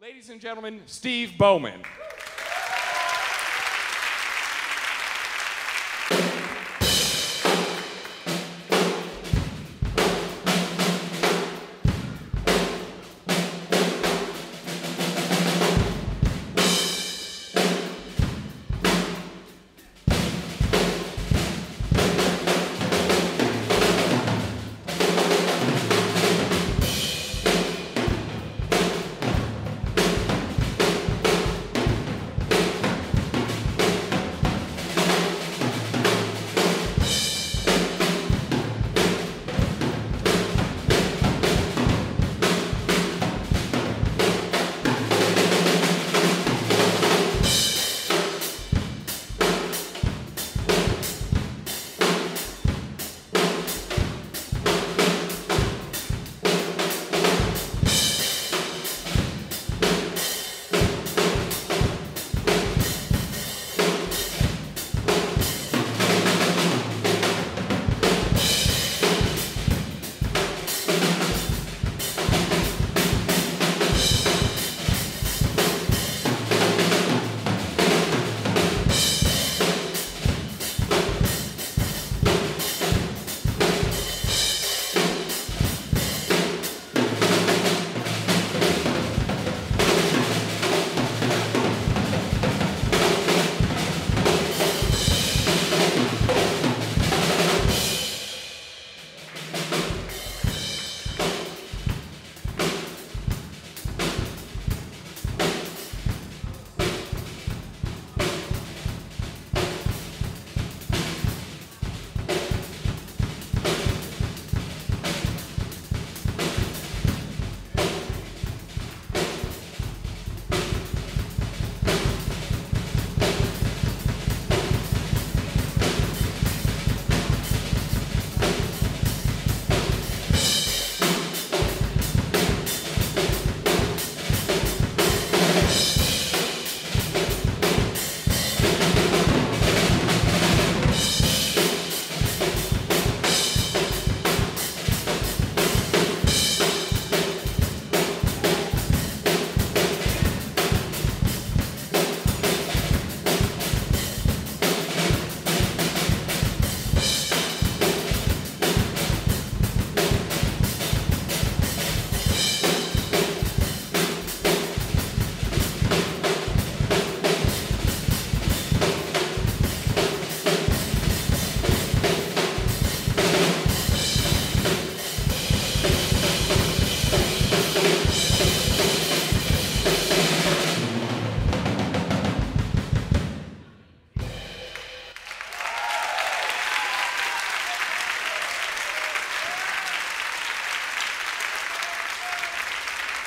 Ladies and gentlemen, Steve Bowman.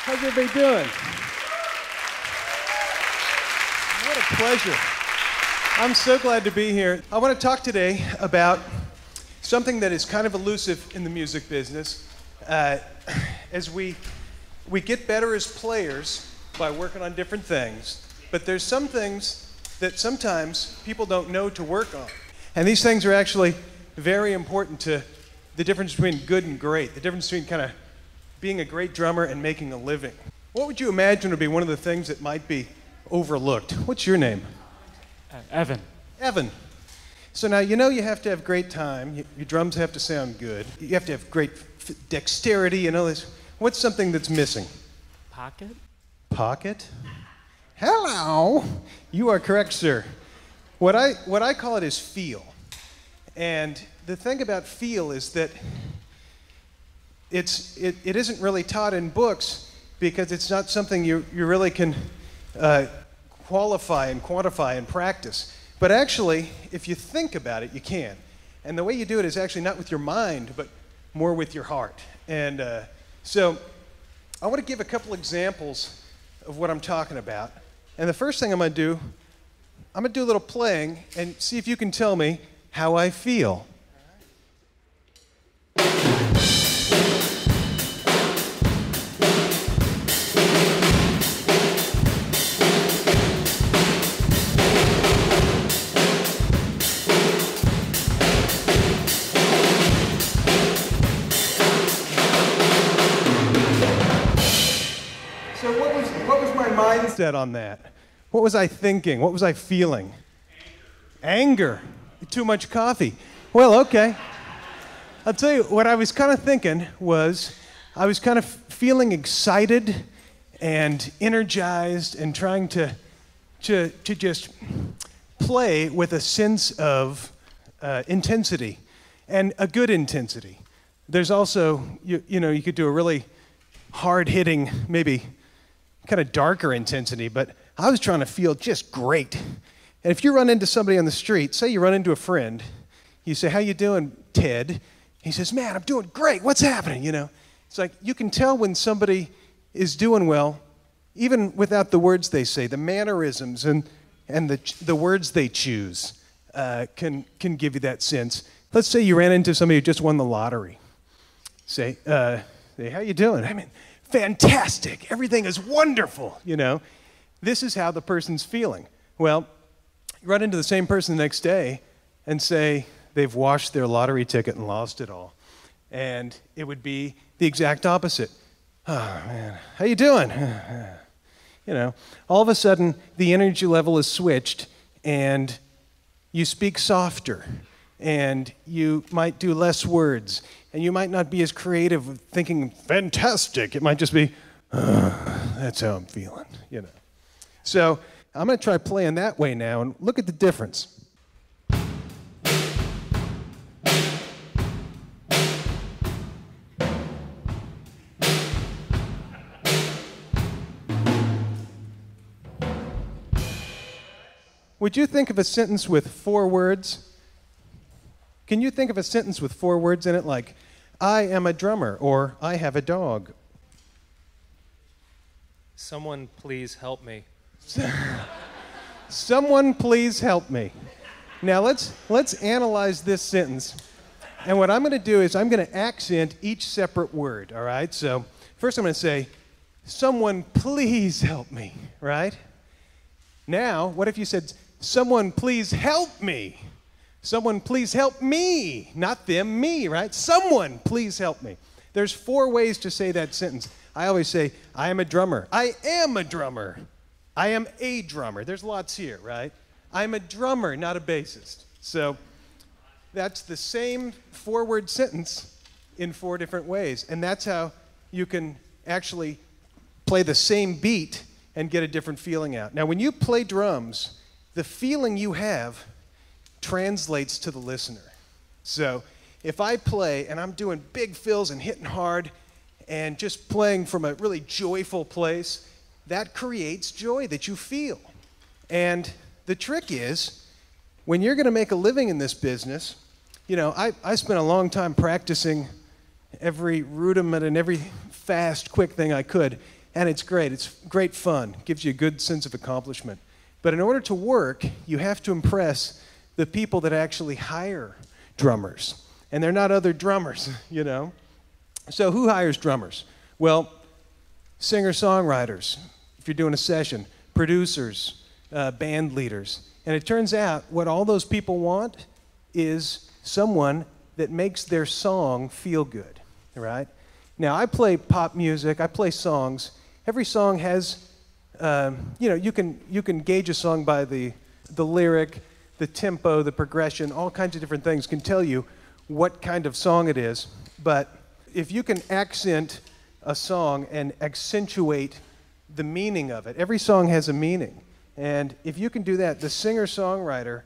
How's everybody doing? What a pleasure. I'm so glad to be here. I want to talk today about something that is kind of elusive in the music business. As we get better as players by working on different things, but there's some things that sometimes people don't know to work on. And these things are actually very important to the difference between good and great, the difference between kind of being a great drummer and making a living. What would you imagine would be one of the things that might be overlooked? What's your name? Evan. Evan. So now you know you have to have great time. Your drums have to sound good. You have to have great dexterity. You know this. What's something that's missing? Pocket? Pocket? Hello. You are correct, sir. What I call it is feel. And the thing about feel is that it isn't really taught in books because it's not something you really can qualify and quantify and practice. But actually, if you think about it, you can. And the way you do it is actually not with your mind, but more with your heart. And so I want to give a couple examples of what I'm talking about. And the first thing I'm going to do a little playing and see if you can tell me how I feel. was my mindset on that? What was I thinking? What was I feeling? Anger. Too much coffee. Well, okay. I'll tell you, what I was kind of thinking was I was kind of feeling excited and energized and trying to just play with a sense of intensity, and a good intensity. There's also, you could do a really hard-hitting, maybe kind of darker intensity, but I was trying to feel just great. And if you run into somebody on the street, say you run into a friend, you say, "How you doing, Ted?" He says, "Man, I'm doing great. What's happening?" It's like you can tell when somebody is doing well, even without the words they say. The mannerisms and the words they choose can give you that sense. Let's say you ran into somebody who just won the lottery. Say, "How you doing?" "I mean, fantastic. Everything is wonderful." This is how the person's feeling. Well, you run into the same person the next day and say they've washed their lottery ticket and lost it all. And it would be the exact opposite. "Oh, man, how you doing?" All of a sudden, the energy level is switched, and you speak softer, and you might do less words, and you might not be as creative with thinking, "Fantastic." It might just be, "That's how I'm feeling," So I'm going to try playing that way now, and look at the difference. Would you think of a sentence with 4 words? Can you think of a sentence with 4 words in it, like, "I am a drummer," or "I have a dog"? Someone please help me. Someone please help me. Now let's analyze this sentence. And what I'm going to do is I'm going to accent each separate word, all right? So first I'm going to say, "Someone please help me," right? Now, what if you said, "Someone please help me"? Someone please help me, not them, me, right? Someone please help me. There's 4 ways to say that sentence. I always say, "I am a drummer." "I am a drummer." "I am a drummer." There's lots here, right? "I'm a drummer, not a bassist." So that's the same 4-word sentence in 4 different ways. And that's how you can actually play the same beat and get a different feeling out. Now, when you play drums, the feeling you have translates to the listener. So if I play and I'm doing big fills and hitting hard and just playing from a really joyful place, that creates joy that you feel. And the trick is, when you're going to make a living in this business, I spent a long time practicing every rudiment and every fast, quick thing I could, and it's great. It's great fun. It gives you a good sense of accomplishment. But in order to work, you have to impress the people that actually hire drummers. And they're not other drummers, So who hires drummers? Well, singer-songwriters, if you're doing a session, producers, band leaders. And it turns out what all those people want is someone that makes their song feel good, right? Now, I play pop music, I play songs. Every song has, you can gauge a song by the lyric, the tempo, the progression, all kinds of different things can tell you what kind of song it is. But if you can accent a song and accentuate the meaning of it, every song has a meaning. And if you can do that, the singer-songwriter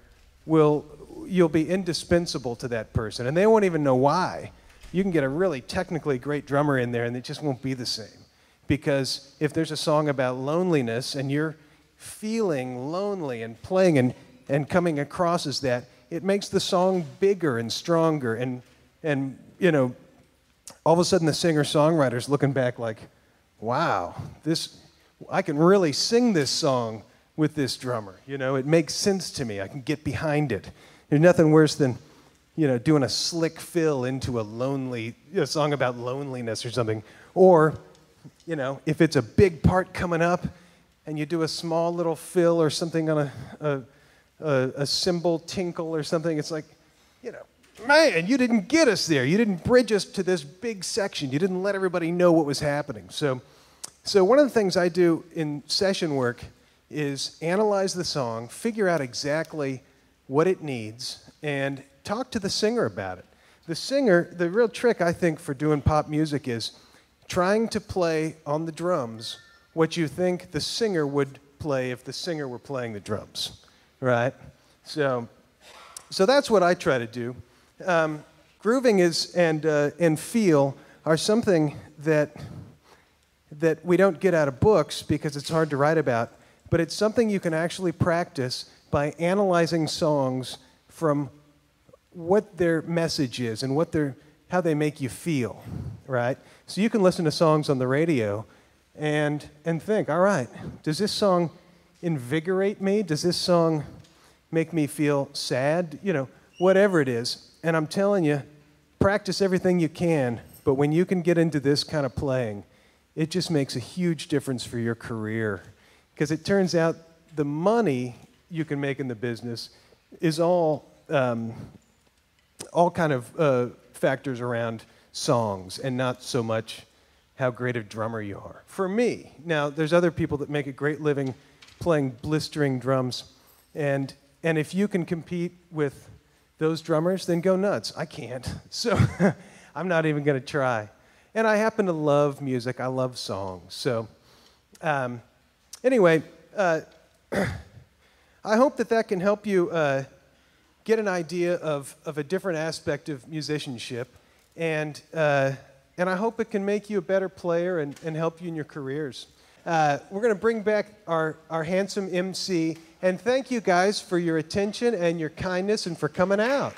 you'll be indispensable to that person. And they won't even know why. You can get a really technically great drummer in there and it just won't be the same. Because if there's a song about loneliness and you're feeling lonely and playing and coming across as that, it makes the song bigger and stronger. And all of a sudden the singer-songwriter's looking back like, wow, I can really sing this song with this drummer. It makes sense to me. I can get behind it. There's nothing worse than, doing a slick fill into a song about loneliness or something. Or, if it's a big part coming up and you do a small little fill or something on a cymbal tinkle or something, it's like, man, you didn't get us there. You didn't bridge us to this big section. You didn't let everybody know what was happening. So So one of the things I do in session work is analyze the song, figure out exactly what it needs, and talk to the singer about it. The singer, the real trick, I think, for doing pop music is trying to play on the drums what you think the singer would play if the singer were playing the drums, right? So that's what I try to do. Grooving is and feel are something that we don't get out of books because it's hard to write about, but it's something you can actually practice by analyzing songs from what their message is and how they make you feel, right? So you can listen to songs on the radio and think, all right, does this song invigorate me? Does this song make me feel sad? You know, whatever it is. And I'm telling you, practice everything you can, but when you can get into this kind of playing, it just makes a huge difference for your career. Because it turns out the money you can make in the business is all kind of factors around songs and not so much how great a drummer you are. For me, now there's other people that make a great living playing blistering drums, and if you can compete with those drummers, then go nuts. I can't, so I'm not even going to try. And I happen to love music. I love songs. So anyway, I hope that can help you get an idea of a different aspect of musicianship, and I hope it can make you a better player and help you in your careers. We're going to bring back our handsome MC, and thank you guys for your attention and your kindness and for coming out.